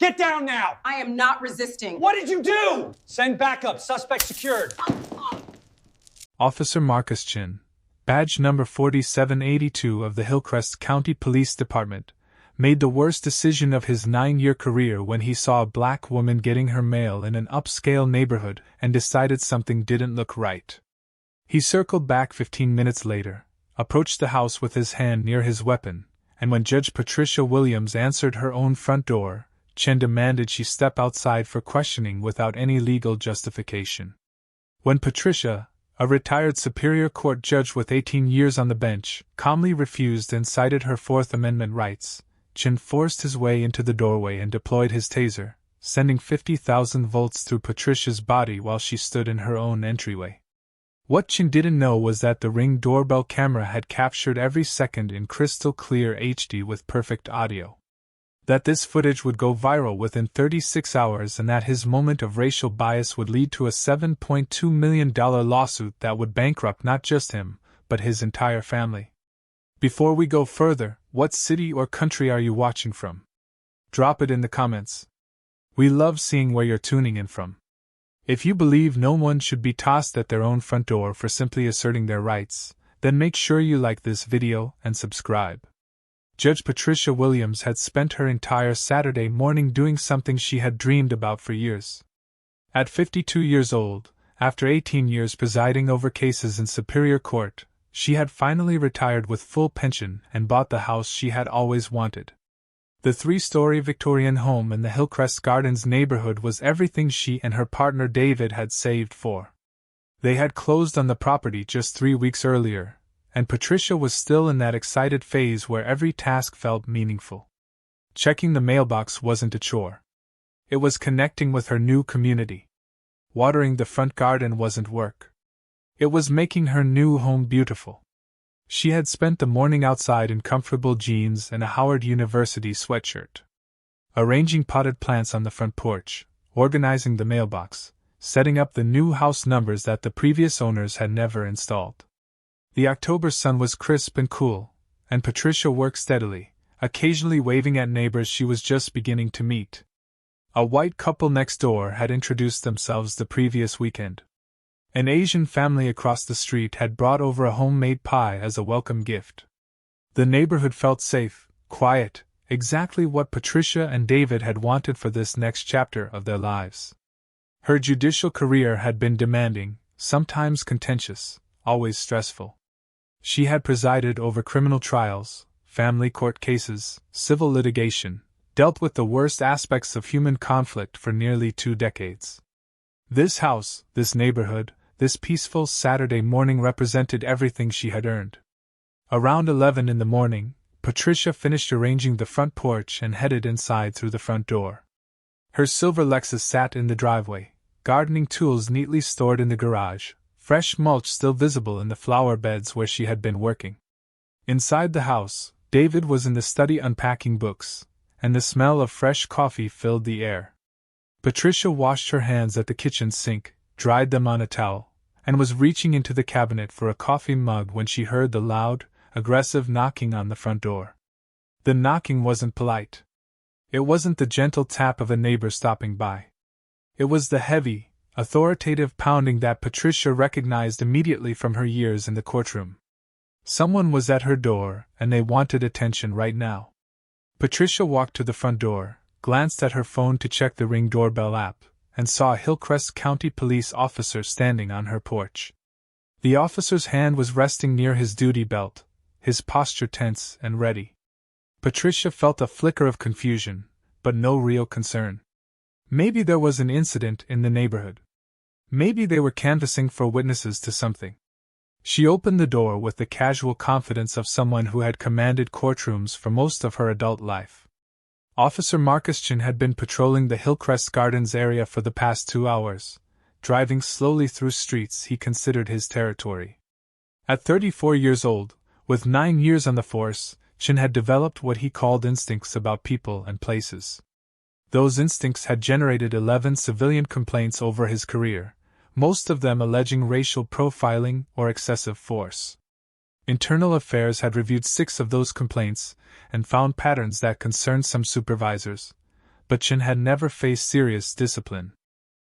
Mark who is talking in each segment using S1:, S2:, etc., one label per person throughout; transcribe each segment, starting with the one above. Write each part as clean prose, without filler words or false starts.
S1: Get down now!
S2: I am not resisting.
S1: What did you do? Send backup. Suspect secured.
S3: Officer Marcus Chin, badge number 4782 of the Hillcrest County Police Department, made the worst decision of his 9-year career when he saw a black woman getting her mail in an upscale neighborhood and decided something didn't look right. He circled back 15 minutes later, approached the house with his hand near his weapon, and when Judge Patricia Williams answered her own front door, Chen demanded she step outside for questioning without any legal justification. When Patricia, a retired Superior Court judge with 18 years on the bench, calmly refused and cited her Fourth Amendment rights, Chen forced his way into the doorway and deployed his taser, sending 50,000 volts through Patricia's body while she stood in her own entryway. What Chen didn't know was that the Ring doorbell camera had captured every second in crystal clear HD with perfect audio. That this footage would go viral within 36 hours and that his moment of racial bias would lead to a $7.2 million lawsuit that would bankrupt not just him, but his entire family. Before we go further, what city or country are you watching from? Drop it in the comments. We love seeing where you're tuning in from. If you believe no one should be tossed at their own front door for simply asserting their rights, then make sure you like this video and subscribe. Judge Patricia Williams had spent her entire Saturday morning doing something she had dreamed about for years. At 52 years old, after 18 years presiding over cases in Superior Court, she had finally retired with full pension and bought the house she had always wanted. The 3-story Victorian home in the Hillcrest Gardens neighborhood was everything she and her partner David had saved for. They had closed on the property just 3 weeks earlier, and Patricia was still in that excited phase where every task felt meaningful. Checking the mailbox wasn't a chore. It was connecting with her new community. Watering the front garden wasn't work. It was making her new home beautiful. She had spent the morning outside in comfortable jeans and a Howard University sweatshirt. Arranging potted plants on the front porch, organizing the mailbox, setting up the new house numbers that the previous owners had never installed. The October sun was crisp and cool, and Patricia worked steadily, occasionally waving at neighbors she was just beginning to meet. A white couple next door had introduced themselves the previous weekend. An Asian family across the street had brought over a homemade pie as a welcome gift. The neighborhood felt safe, quiet, exactly what Patricia and David had wanted for this next chapter of their lives. Her judicial career had been demanding, sometimes contentious, always stressful. She had presided over criminal trials, family court cases, civil litigation, dealt with the worst aspects of human conflict for nearly 2 decades. This house, this neighborhood, this peaceful Saturday morning represented everything she had earned. Around 11 in the morning, Patricia finished arranging the front porch and headed inside through the front door. Her silver Lexus sat in the driveway, gardening tools neatly stored in the garage, fresh mulch still visible in the flower beds where she had been working. Inside the house, David was in the study unpacking books, and the smell of fresh coffee filled the air. Patricia washed her hands at the kitchen sink, dried them on a towel, and was reaching into the cabinet for a coffee mug when she heard the loud, aggressive knocking on the front door. The knocking wasn't polite. It wasn't the gentle tap of a neighbor stopping by. It was the heavy, authoritative pounding that Patricia recognized immediately from her years in the courtroom. Someone was at her door, and they wanted attention right now. Patricia walked to the front door, glanced at her phone to check the Ring doorbell app, and saw a Hillcrest County police officer standing on her porch. The officer's hand was resting near his duty belt, his posture tense and ready. Patricia felt a flicker of confusion, but no real concern. Maybe there was an incident in the neighborhood. Maybe they were canvassing for witnesses to something. She opened the door with the casual confidence of someone who had commanded courtrooms for most of her adult life. Officer Marcus Chin had been patrolling the Hillcrest Gardens area for the past 2 hours, driving slowly through streets he considered his territory. At 34 years old, with 9 years on the force, Chin had developed what he called instincts about people and places. Those instincts had generated 11 civilian complaints over his career, most of them alleging racial profiling or excessive force. Internal Affairs had reviewed 6 of those complaints and found patterns that concerned some supervisors, but Chin had never faced serious discipline.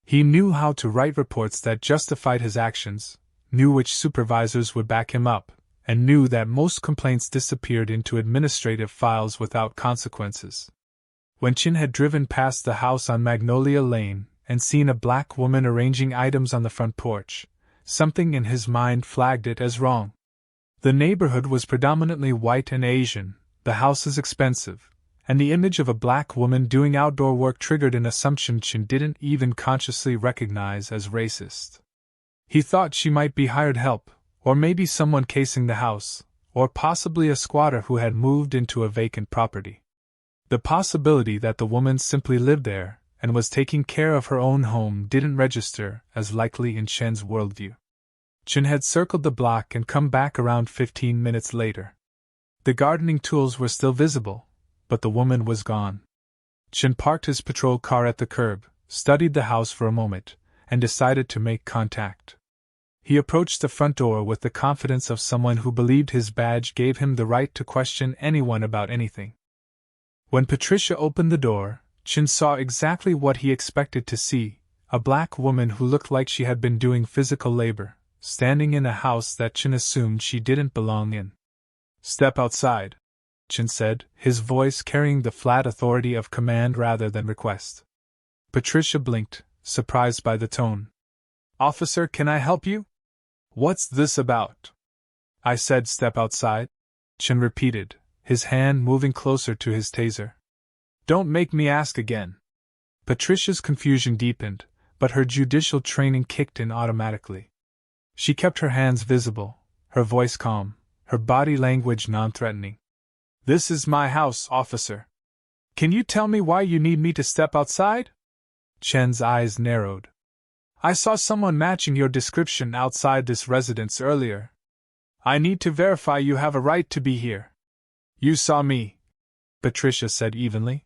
S3: He knew how to write reports that justified his actions, knew which supervisors would back him up, and knew that most complaints disappeared into administrative files without consequences. When Chin had driven past the house on Magnolia Lane and seen a black woman arranging items on the front porch, something in his mind flagged it as wrong. The neighborhood was predominantly white and Asian, the house is expensive, and the image of a black woman doing outdoor work triggered an assumption Chin didn't even consciously recognize as racist. He thought she might be hired help, or maybe someone casing the house, or possibly a squatter who had moved into a vacant property. The possibility that the woman simply lived there and was taking care of her own home didn't register as likely in Chen's worldview. Chen had circled the block and come back around 15 minutes later. The gardening tools were still visible, but the woman was gone. Chen parked his patrol car at the curb, studied the house for a moment, and decided to make contact. He approached the front door with the confidence of someone who believed his badge gave him the right to question anyone about anything. When Patricia opened the door, Chin saw exactly what he expected to see, a black woman who looked like she had been doing physical labor, standing in a house that Chin assumed she didn't belong in. "Step outside," Chin said, his voice carrying the flat authority of command rather than request. Patricia blinked, surprised by the tone. "Officer, can I help you?" "What's this about?" "I said step outside," Chin repeated, his hand moving closer to his taser. "Don't make me ask again." Patricia's confusion deepened, but her judicial training kicked in automatically. She kept her hands visible, her voice calm, her body language non-threatening. "This is my house, officer. Can you tell me why you need me to step outside?" Chen's eyes narrowed. "I saw someone matching your description outside this residence earlier. I need to verify you have a right to be here." "You saw me," Patricia said evenly.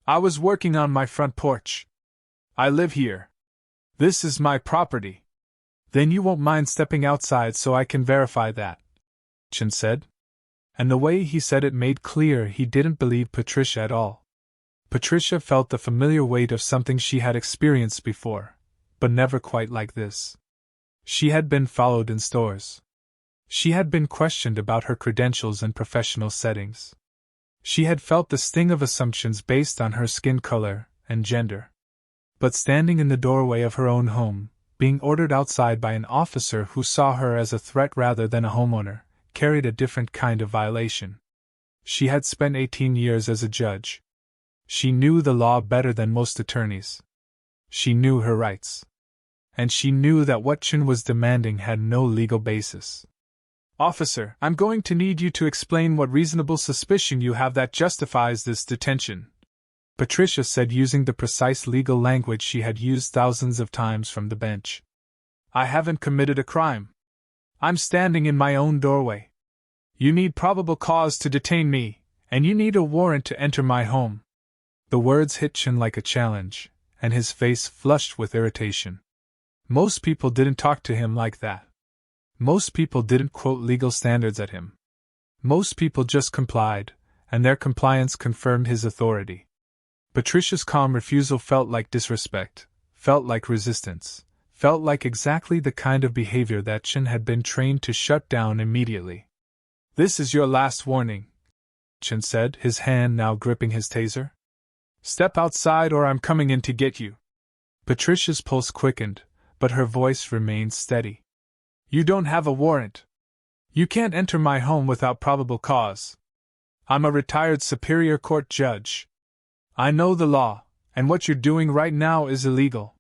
S3: "I was working on my front porch. I live here. This is my property." "Then you won't mind stepping outside so I can verify that," Chen said. And the way he said it made clear he didn't believe Patricia at all. Patricia felt the familiar weight of something she had experienced before, but never quite like this. She had been followed in stores. She had been questioned about her credentials in professional settings. She had felt the sting of assumptions based on her skin color and gender. But standing in the doorway of her own home, being ordered outside by an officer who saw her as a threat rather than a homeowner, carried a different kind of violation. She had spent 18 years as a judge. She knew the law better than most attorneys. She knew her rights. And she knew that what Chen was demanding had no legal basis. "Officer, I'm going to need you to explain what reasonable suspicion you have that justifies this detention," Patricia said using the precise legal language she had used thousands of times from the bench. "I haven't committed a crime. I'm standing in my own doorway. You need probable cause to detain me, and you need a warrant to enter my home." The words hit Chen like a challenge, and his face flushed with irritation. Most people didn't talk to him like that. Most people didn't quote legal standards at him. Most people just complied, and their compliance confirmed his authority. Patricia's calm refusal felt like disrespect, felt like resistance, felt like exactly the kind of behavior that Chen had been trained to shut down immediately. "This is your last warning," Chen said, his hand now gripping his taser. "Step outside or I'm coming in to get you." Patricia's pulse quickened, but her voice remained steady. "You don't have a warrant. You can't enter my home without probable cause. I'm a retired Superior Court judge. I know the law, and what you're doing right now is illegal."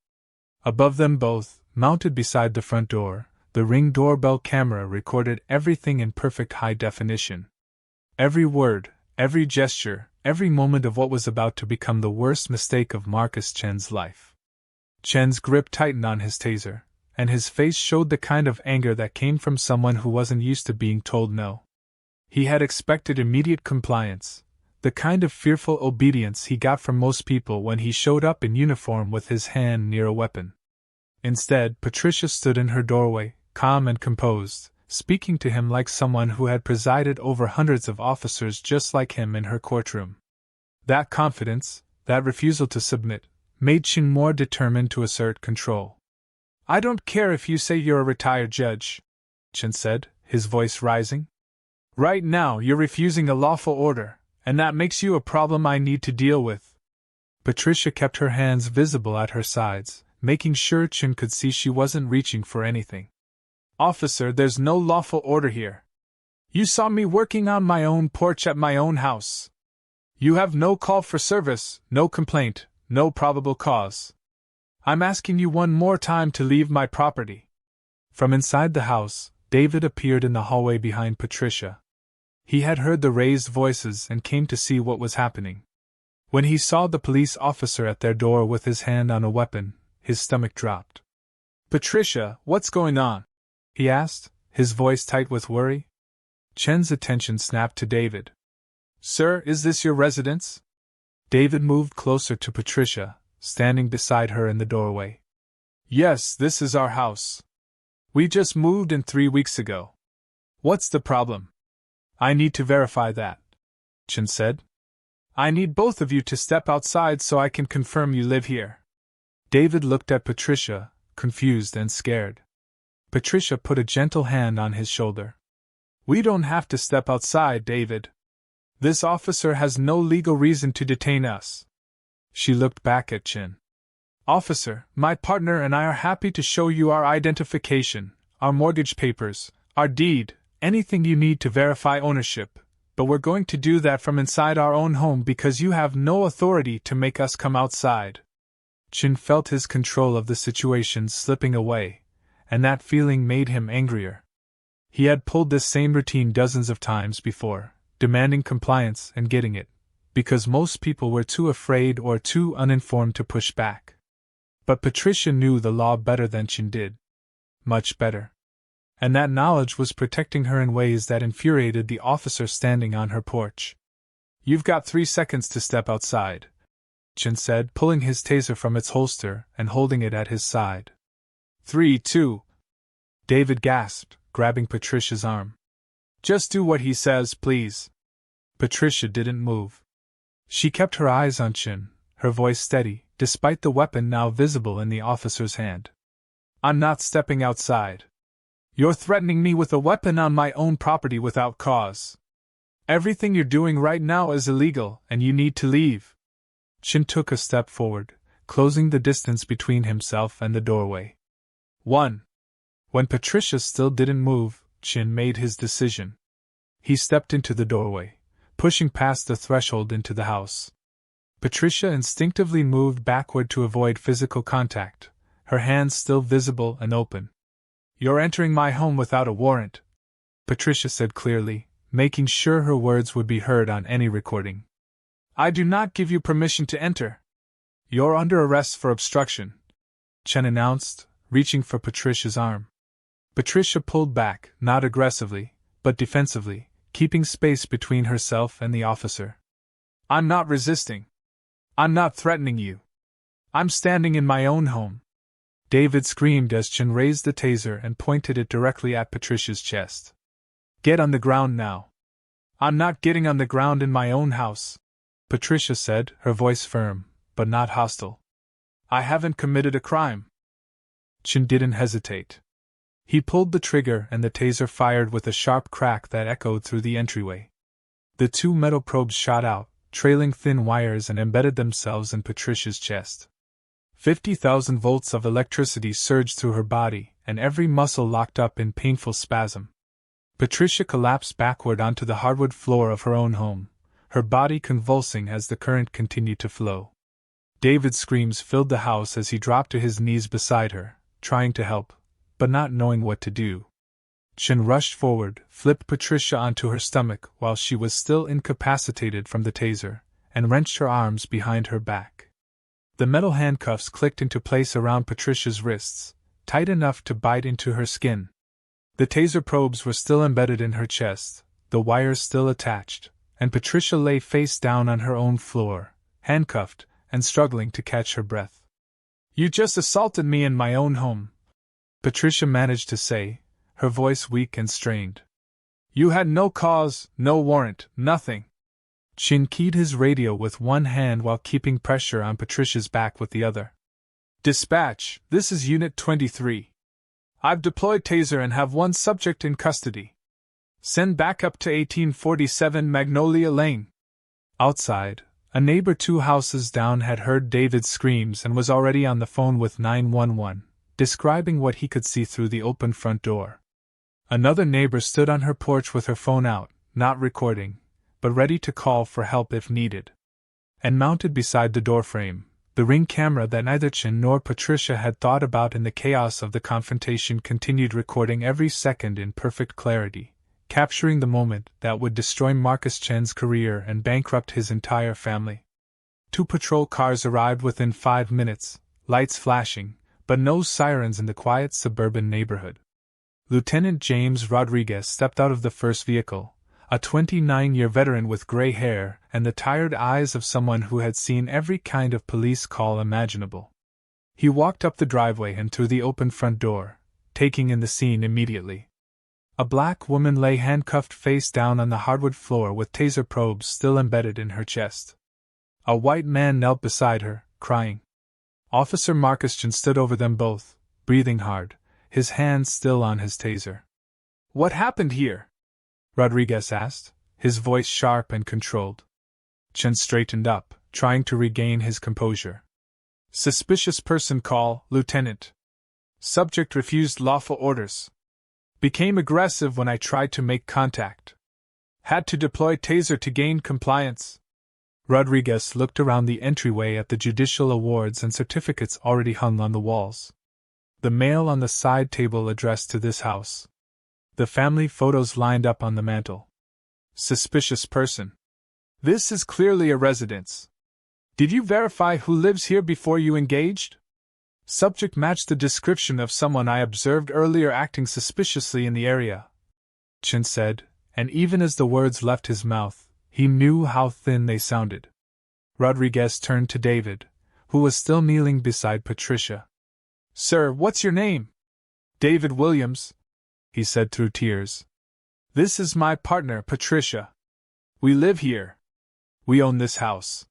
S3: Above them both, mounted beside the front door, the Ring doorbell camera recorded everything in perfect high definition. Every word, every gesture, every moment of what was about to become the worst mistake of Marcus Chen's life. Chen's grip tightened on his taser, and his face showed the kind of anger that came from someone who wasn't used to being told no. He had expected immediate compliance, the kind of fearful obedience he got from most people when he showed up in uniform with his hand near a weapon. Instead, Patricia stood in her doorway, calm and composed, speaking to him like someone who had presided over hundreds of officers just like him in her courtroom. That confidence, That refusal to submit made Chin more determined to assert control. I don't care if you say you're a retired judge, Chin said, his voice rising. Right now you're refusing a lawful order, and that makes you a problem I need to deal with. Patricia kept her hands visible at her sides, making sure Chin could see she wasn't reaching for anything. Officer, there's no lawful order here. You saw me working on my own porch at my own house. You have no call for service, no complaint, no probable cause. I'm asking you one more time to leave my property. From inside the house, David appeared in the hallway behind Patricia. He had heard the raised voices and came to see what was happening. When he saw the police officer at their door with his hand on a weapon, his stomach dropped. Patricia, what's going on? He asked, his voice tight with worry. Chen's attention snapped to David. Sir, is this your residence? David moved closer to Patricia, standing beside her in the doorway. Yes, this is our house. We just moved in 3 weeks ago. What's the problem? I need to verify that, Chen said. I need both of you to step outside so I can confirm you live here. David looked at Patricia, confused and scared. Patricia put a gentle hand on his shoulder. We don't have to step outside, David. This officer has no legal reason to detain us. She looked back at Chin. Officer, my partner and I are happy to show you our identification, our mortgage papers, our deed, anything you need to verify ownership, but we're going to do that from inside our own home because you have no authority to make us come outside. Chin felt his control of the situation slipping away, and that feeling made him angrier. He had pulled this same routine dozens of times before, demanding compliance and getting it, because most people were too afraid or too uninformed to push back. But Patricia knew the law better than Chin did. Much better. And that knowledge was protecting her in ways that infuriated the officer standing on her porch. You've got 3 seconds to step outside, Chin said, pulling his taser from its holster and holding it at his side. 3, 2. David gasped, grabbing Patricia's arm. Just do what he says, please. Patricia didn't move. She kept her eyes on Chin, her voice steady, despite the weapon now visible in the officer's hand. I'm not stepping outside. You're threatening me with a weapon on my own property without cause. Everything you're doing right now is illegal, and you need to leave. Chin took a step forward, closing the distance between himself and the doorway. 1. When Patricia still didn't move, Chin made his decision. He stepped into the doorway, pushing past the threshold into the house. Patricia instinctively moved backward to avoid physical contact, her hands still visible and open. You're entering my home without a warrant, Patricia said clearly, making sure her words would be heard on any recording. I do not give you permission to enter. You're under arrest for obstruction, Chen announced, reaching for Patricia's arm. Patricia pulled back, not aggressively, but defensively, keeping space between herself and the officer. I'm not resisting. I'm not threatening you. I'm standing in my own home. David screamed as Chen raised the taser and pointed it directly at Patricia's chest. Get on the ground now. I'm not getting on the ground in my own house, Patricia said, her voice firm, but not hostile. I haven't committed a crime. Chen didn't hesitate. He pulled the trigger and the taser fired with a sharp crack that echoed through the entryway. The 2 metal probes shot out, trailing thin wires and embedded themselves in Patricia's chest. 50,000 volts of electricity surged through her body, and every muscle locked up in painful spasm. Patricia collapsed backward onto the hardwood floor of her own home, her body convulsing as the current continued to flow. David's screams filled the house as he dropped to his knees beside her, trying to help, but not knowing what to do. Chen rushed forward, flipped Patricia onto her stomach while she was still incapacitated from the taser, and wrenched her arms behind her back. The metal handcuffs clicked into place around Patricia's wrists, tight enough to bite into her skin. The taser probes were still embedded in her chest, the wires still attached, and Patricia lay face down on her own floor, handcuffed, and struggling to catch her breath. You just assaulted me in my own home, Patricia managed to say, her voice weak and strained. You had no cause, no warrant, nothing. Chin keyed his radio with one hand while keeping pressure on Patricia's back with the other. Dispatch, this is Unit 23. I've deployed taser and have one subject in custody. Send backup to 1847 Magnolia Lane. Outside, a neighbor 2 houses down had heard David's screams and was already on the phone with 911, describing what he could see through the open front door. Another neighbor stood on her porch with her phone out, not recording, but ready to call for help if needed. And mounted beside the doorframe, the Ring camera that neither Chin nor Patricia had thought about in the chaos of the confrontation continued recording every second in perfect clarity, capturing the moment that would destroy Marcus Chen's career and bankrupt his entire family. 2 patrol cars arrived within 5 minutes, lights flashing, but no sirens in the quiet suburban neighborhood. Lieutenant James Rodriguez stepped out of the first vehicle, a 29-year veteran with gray hair and the tired eyes of someone who had seen every kind of police call imaginable. He walked up the driveway and through the open front door, taking in the scene immediately. A black woman lay handcuffed face down on the hardwood floor with taser probes still embedded in her chest. A white man knelt beside her, crying. Officer Marcus Chen stood over them both, breathing hard, his hands still on his taser. "What happened here?" Rodriguez asked, his voice sharp and controlled. Chen straightened up, trying to regain his composure. "Suspicious person call, Lieutenant. Subject refused lawful orders. Became aggressive when I tried to make contact. Had to deploy taser to gain compliance." Rodriguez looked around the entryway at the judicial awards and certificates already hung on the walls. The mail on the side table addressed to this house. The family photos lined up on the mantel. Suspicious person. This is clearly a residence. Did you verify who lives here before you engaged? Subject matched the description of someone I observed earlier acting suspiciously in the area, Chin said, and even as the words left his mouth, he knew how thin they sounded. Rodriguez turned to David, who was still kneeling beside Patricia. "Sir, what's your name?" "David Williams," he said through tears. "This is my partner, Patricia. We live here. We own this house.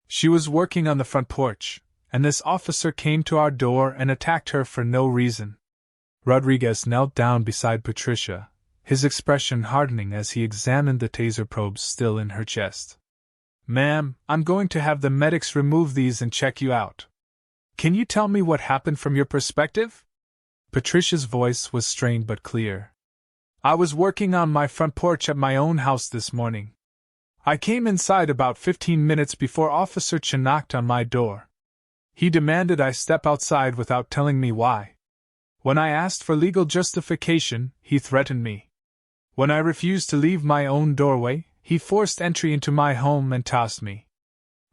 S3: She was working on the front porch, and this officer came to our door and attacked her for no reason." Rodriguez knelt down beside Patricia, his expression hardening as he examined the taser probes still in her chest. "Ma'am, I'm going to have the medics remove these and check you out. Can you tell me what happened from your perspective?" Patricia's voice was strained but clear. "I was working on my front porch at my own house this morning. I came inside about 15 minutes before Officer Chen knocked on my door. He demanded I step outside without telling me why. When I asked for legal justification, he threatened me. When I refused to leave my own doorway, he forced entry into my home and tossed me."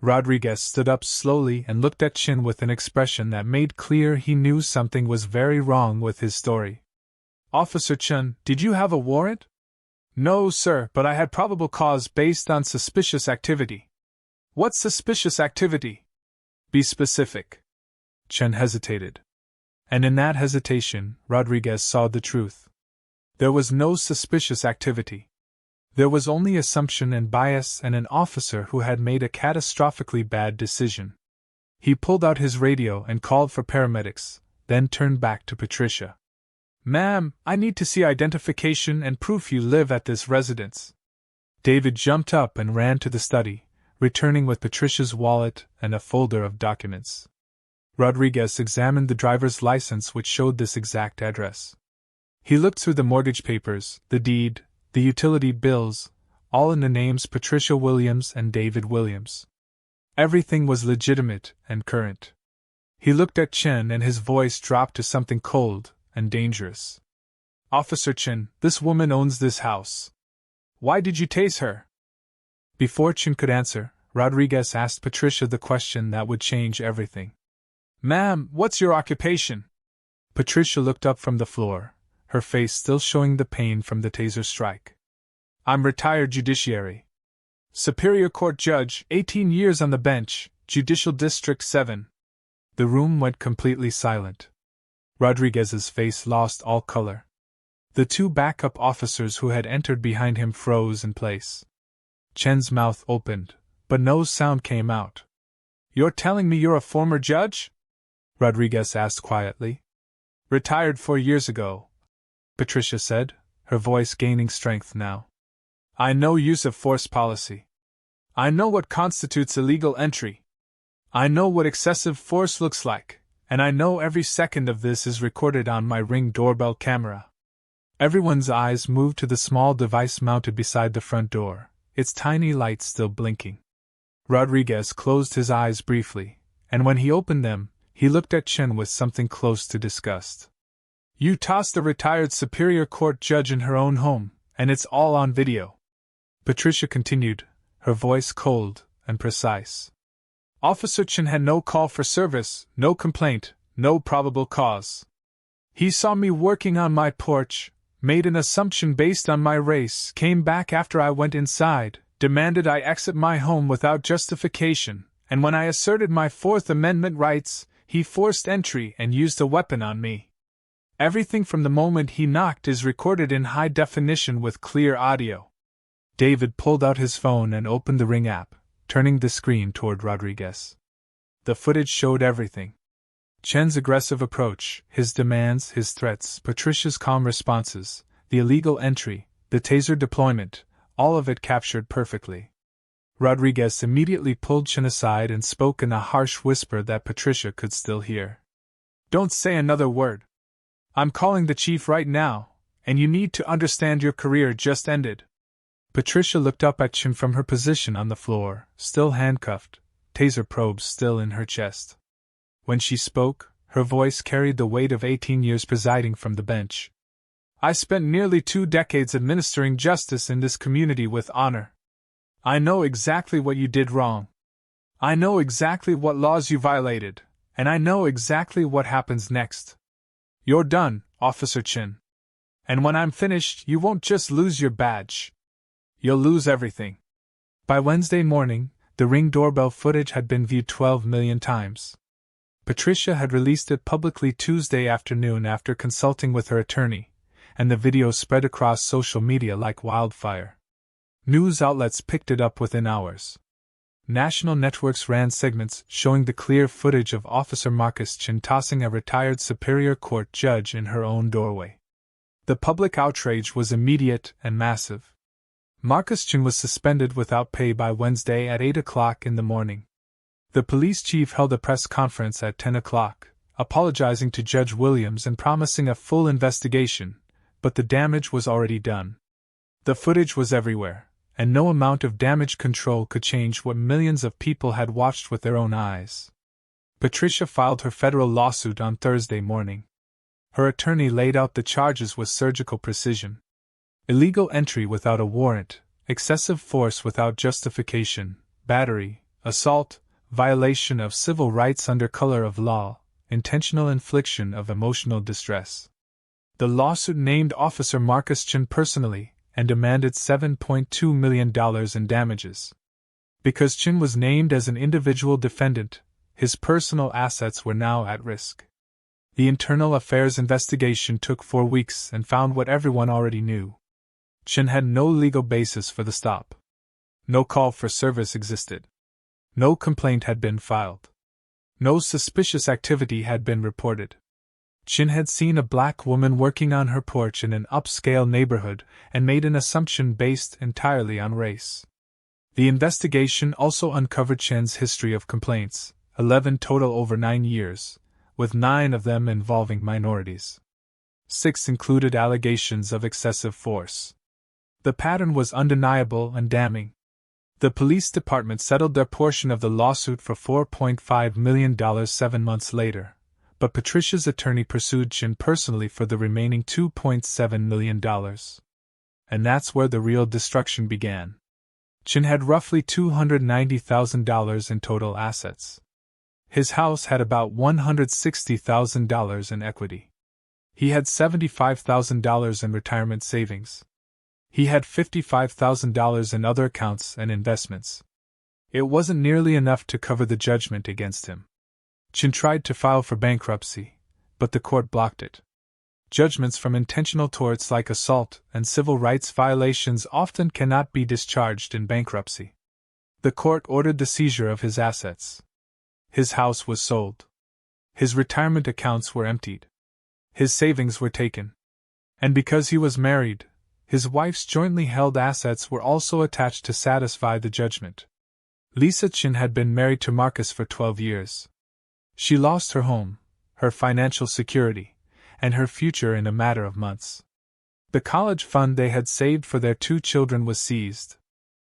S3: Rodriguez stood up slowly and looked at Chin with an expression that made clear he knew something was very wrong with his story. "Officer Chen, did you have a warrant?" "No, sir, but I had probable cause based on suspicious activity." "What suspicious activity? Be specific." Chen hesitated. And in that hesitation, Rodriguez saw the truth. There was no suspicious activity. There was only assumption and bias and an officer who had made a catastrophically bad decision. He pulled out his radio and called for paramedics, then turned back to Patricia. "Ma'am, I need to see identification and proof you live at this residence." David jumped up and ran to the study, returning with Patricia's wallet and a folder of documents. Rodriguez examined the driver's license, which showed this exact address. He looked through the mortgage papers, the deed, the utility bills, all in the names Patricia Williams and David Williams. Everything was legitimate and current. He looked at Chen and his voice dropped to something cold and dangerous. "Officer Chen, this woman owns this house. Why did you tase her?" Before Chen could answer, Rodriguez asked Patricia the question that would change everything. "Ma'am, what's your occupation?" Patricia looked up from the floor, her face still showing the pain from the taser strike. "I'm retired judiciary. Superior Court Judge, 18 years on the bench, Judicial District 7. The room went completely silent. Rodriguez's face lost all color. The 2 backup officers who had entered behind him froze in place. Chen's mouth opened, but no sound came out. "You're telling me you're a former judge?" Rodriguez asked quietly. "Retired 4 years ago," Patricia said, her voice gaining strength now. "I know use of force policy. I know what constitutes illegal entry. I know what excessive force looks like, and I know every second of this is recorded on my Ring doorbell camera." Everyone's eyes moved to the small device mounted beside the front door, its tiny light still blinking. Rodriguez closed his eyes briefly, and when he opened them, he looked at Chen with something close to disgust. "You tossed a retired Superior Court judge in her own home, and it's all on video," Patricia continued, her voice cold and precise. "Officer Chen had no call for service, no complaint, no probable cause. He saw me working on my porch, made an assumption based on my race, came back after I went inside, demanded I exit my home without justification, and when I asserted my Fourth Amendment rights, he forced entry and used a weapon on me. Everything from the moment he knocked is recorded in high definition with clear audio." David pulled out his phone and opened the Ring app, turning the screen toward Rodriguez. The footage showed everything. Chen's aggressive approach, his demands, his threats, Patricia's calm responses, the illegal entry, the taser deployment, all of it captured perfectly. Rodriguez immediately pulled Chen aside and spoke in a harsh whisper that Patricia could still hear. "Don't say another word. I'm calling the chief right now, and you need to understand your career just ended." Patricia looked up at Chen from her position on the floor, still handcuffed, taser probes still in her chest. When she spoke, her voice carried the weight of 18 years presiding from the bench. "I spent nearly 2 decades administering justice in this community with honor. I know exactly what you did wrong. I know exactly what laws you violated, and I know exactly what happens next. You're done, Officer Chen. And when I'm finished, you won't just lose your badge. You'll lose everything." By Wednesday morning, the Ring doorbell footage had been viewed 12 million times. Patricia had released it publicly Tuesday afternoon after consulting with her attorney, and the video spread across social media like wildfire. News outlets picked it up within hours. National networks ran segments showing the clear footage of Officer Marcus Chen tossing a retired Superior Court judge in her own doorway. The public outrage was immediate and massive. Marcus Chen was suspended without pay by Wednesday at 8 o'clock in the morning. The police chief held a press conference at 10 o'clock, apologizing to Judge Williams and promising a full investigation, but the damage was already done. The footage was everywhere, and no amount of damage control could change what millions of people had watched with their own eyes. Patricia filed her federal lawsuit on Thursday morning. Her attorney laid out the charges with surgical precision. Illegal entry without a warrant, excessive force without justification, battery, assault, violation of civil rights under color of law, intentional infliction of emotional distress. The lawsuit named Officer Marcus Chen personally and demanded $7.2 million in damages. Because Chen was named as an individual defendant, his personal assets were now at risk. The internal affairs investigation took 4 weeks and found what everyone already knew. Chen had no legal basis for the stop. No call for service existed. No complaint had been filed. No suspicious activity had been reported. Chen had seen a black woman working on her porch in an upscale neighborhood and made an assumption based entirely on race. The investigation also uncovered Chen's history of complaints, 11 total over 9 years, with 9 of them involving minorities. 6 included allegations of excessive force. The pattern was undeniable and damning. The police department settled their portion of the lawsuit for $4.5 million 7 months later, but Patricia's attorney pursued Chen personally for the remaining $2.7 million. And that's where the real destruction began. Chen had roughly $290,000 in total assets. His house had about $160,000 in equity. He had $75,000 in retirement savings. He had $55,000 in other accounts and investments. It wasn't nearly enough to cover the judgment against him. Chen tried to file for bankruptcy, but the court blocked it. judgments from intentional torts like assault and civil rights violations often cannot be discharged in bankruptcy. The court ordered the seizure of his assets. His house was sold. His retirement accounts were emptied. His savings were taken. And because he was married, his wife's jointly held assets were also attached to satisfy the judgment. Lisa Chin had been married to Marcus for 12 years. She lost her home, her financial security, and her future in a matter of months. The college fund they had saved for their 2 children was seized.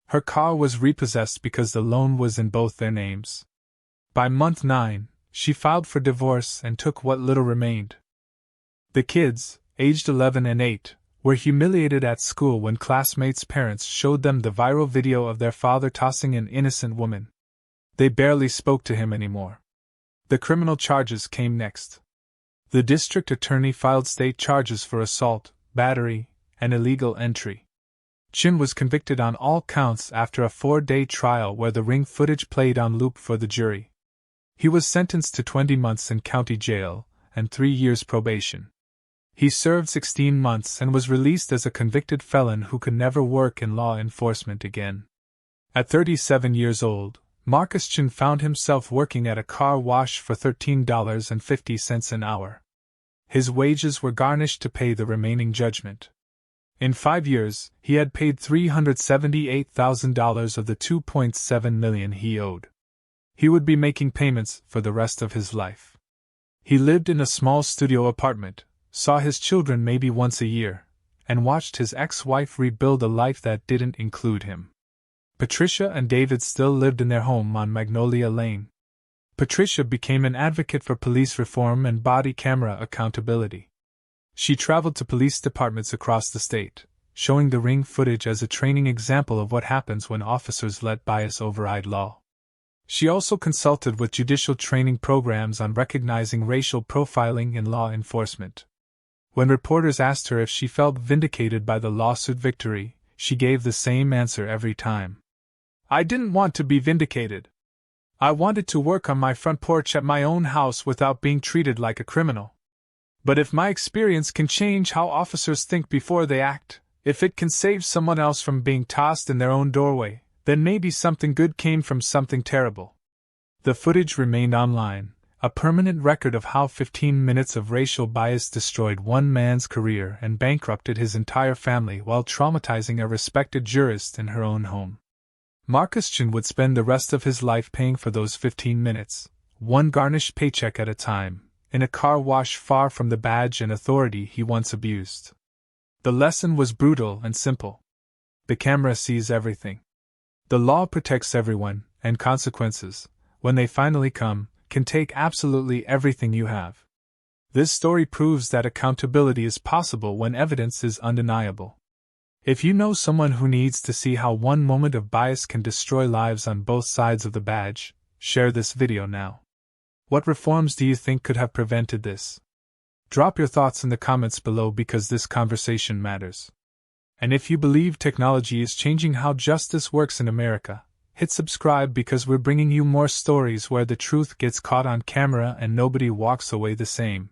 S3: Her car was repossessed because the loan was in both their names. By month 9, she filed for divorce and took what little remained. The kids, aged 11 and 8, were humiliated at school when classmates' parents showed them the viral video of their father tossing an innocent woman. They barely spoke to him anymore. The criminal charges came next. The district attorney filed state charges for assault, battery, and illegal entry. Chin was convicted on all counts after a 4-day trial where the ring footage played on loop for the jury. He was sentenced to 20 months in county jail and 3 years probation. He served 16 months and was released as a convicted felon who could never work in law enforcement again. At 37 years old, Marcus Chin found himself working at a car wash for $13.50 an hour. His wages were garnished to pay the remaining judgment. In 5 years, he had paid $378,000 of the $2.7 million he owed. He would be making payments for the rest of his life. He lived in a small studio apartment, saw his children maybe once a year, and watched his ex-wife rebuild a life that didn't include him. Patricia and David still lived in their home on Magnolia Lane. Patricia became an advocate for police reform and body camera accountability. She traveled to police departments across the state, showing the ring footage as a training example of what happens when officers let bias override law. She also consulted with judicial training programs on recognizing racial profiling in law enforcement. When reporters asked her if she felt vindicated by the lawsuit victory, she gave the same answer every time. "I didn't want to be vindicated. I wanted to work on my front porch at my own house without being treated like a criminal. But if my experience can change how officers think before they act, if it can save someone else from being tossed in their own doorway, then maybe something good came from something terrible." The footage remained online, a permanent record of how 15 minutes of racial bias destroyed one man's career and bankrupted his entire family while traumatizing a respected jurist in her own home. Marcus Chin would spend the rest of his life paying for those 15 minutes, one garnished paycheck at a time, in a car wash far from the badge and authority he once abused. The lesson was brutal and simple. The camera sees everything. The law protects everyone, and consequences, when they finally come, can take absolutely everything you have. This story proves that accountability is possible when evidence is undeniable. If you know someone who needs to see how one moment of bias can destroy lives on both sides of the badge, share this video now. What reforms do you think could have prevented this? Drop your thoughts in the comments below because this conversation matters. And if you believe technology is changing how justice works in America, hit subscribe because we're bringing you more stories where the truth gets caught on camera and nobody walks away the same.